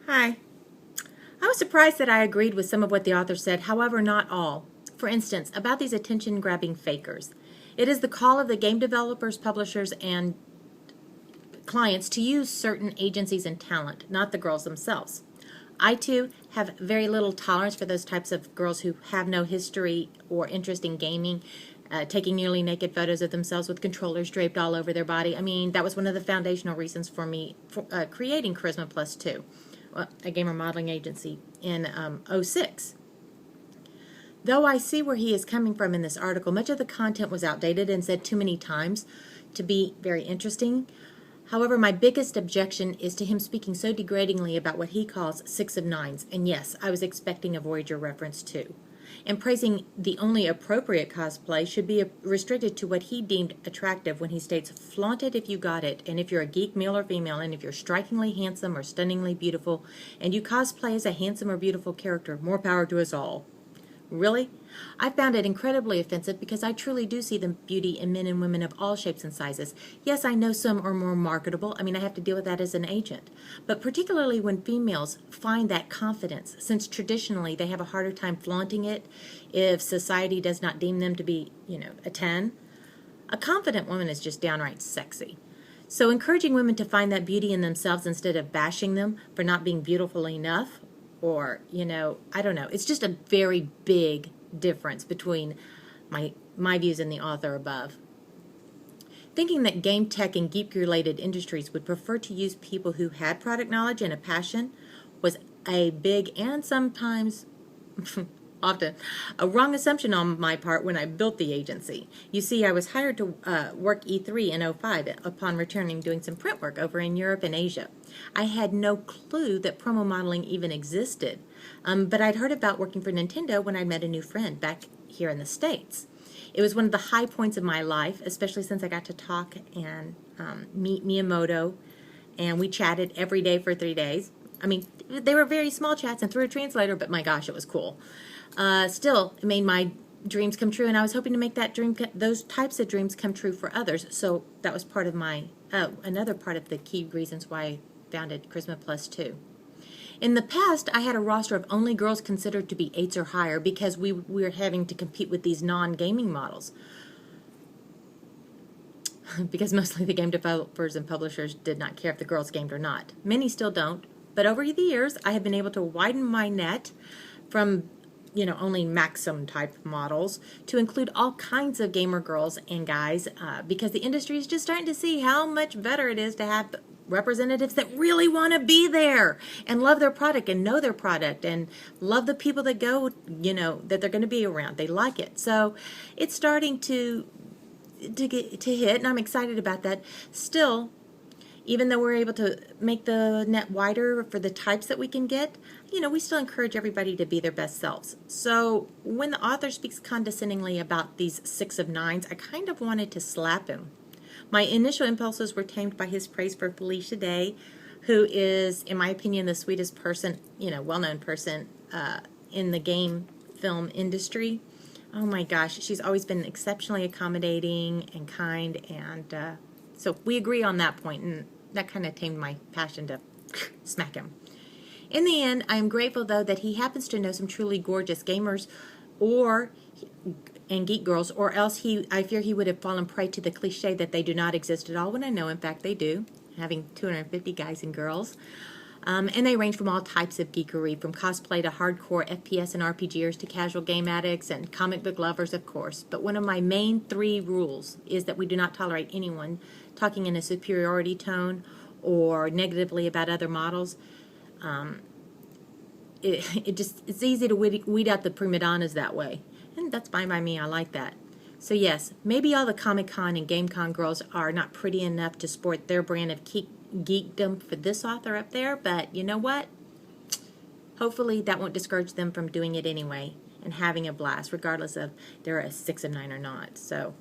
Hi. I was surprised that I agreed with some of what the author said, however, not all. For instance, about these attention-grabbing fakers. It is the call of the game developers, publishers, and clients to use certain agencies and talent, not the girls themselves. I, too, have very little tolerance for those types of girls who have no history or interest in gaming, taking nearly naked photos of themselves with controllers draped all over their body. I mean, that was one of the foundational reasons for me creating Charisma Plus 2, a gamer modeling agency, in '06. Though I see where he is coming from in this article, much of the content was outdated and said too many times to be very interesting. However, my biggest objection is to him speaking so degradingly about what he calls 6 of 9s, and yes, I was expecting a Voyager reference too. And praising the only appropriate cosplay should be restricted to what he deemed attractive when he states, flaunt it if you got it, and if you're a geek, male or female, and if you're strikingly handsome or stunningly beautiful, and you cosplay as a handsome or beautiful character, more power to us all. Really? I found it incredibly offensive because I truly do see the beauty in men and women of all shapes and sizes. Yes, I know some are more marketable. I mean, I have to deal with that as an agent. But particularly when females find that confidence, since traditionally they have a harder time flaunting it if society does not deem them to be, a 10. A confident woman is just downright sexy. So encouraging women to find that beauty in themselves instead of bashing them for not being beautiful enough, or, I don't know. It's just a very big difference between my views and the author above. Thinking that game tech and geek-related industries would prefer to use people who had product knowledge and a passion was a big and sometimes often a wrong assumption on my part when I built the agency. You see, I was hired to work E3 in '05 upon returning doing some print work over in Europe and Asia. I had no clue that promo modeling even existed, but I'd heard about working for Nintendo when I met a new friend back here in the States. It was one of the high points of my life, especially since I got to talk and meet Miyamoto, and we chatted every day for 3 days. I mean, they were very small chats and through a translator, but my gosh, it was cool. Still, it made my dreams come true, and I was hoping to make those types of dreams come true for others. So that was part of another part of the key reasons why I founded Charisma Plus 2. In the past, I had a roster of only girls considered to be 8s or higher because we were having to compete with these non-gaming models. Because mostly the game developers and publishers did not care if the girls gamed or not. Many still don't. But over the years, I have been able to widen my net from only Maxim type models to include all kinds of gamer girls and guys because the industry is just starting to see how much better it is to have representatives that really want to be there and love their product and know their product and love the people that go, that they're going to be around. They like it. So it's starting to hit, and I'm excited about that. Still, even though we're able to make the net wider for the types that we can get, we still encourage everybody to be their best selves. So when the author speaks condescendingly about these 6 of 9s, I kind of wanted to slap him. My initial impulses were tamed by his praise for Felicia Day, who is, in my opinion, the sweetest person, well-known person in the game film industry. Oh my gosh, she's always been exceptionally accommodating and kind, and so we agree on that point, and that kind of tamed my passion to smack him. In the end, I am grateful, though, that he happens to know some truly gorgeous gamers and geek girls, or else I fear he would have fallen prey to the cliche that they do not exist at all, when I know, in fact, they do, having 250 guys and girls. And they range from all types of geekery, from cosplay to hardcore FPS and RPGers to casual game addicts and comic book lovers, of course. But one of my main 3 rules is that we do not tolerate anyone talking in a superiority tone or negatively about other models. It's easy to weed out the prima donnas that way. And that's fine by me. I like that. So yes, maybe all the Comic-Con and GameCon girls are not pretty enough to sport their brand of geekdom for this author up there, but you know what? Hopefully that won't discourage them from doing it anyway and having a blast, regardless of they're a 6 of 9 or not. So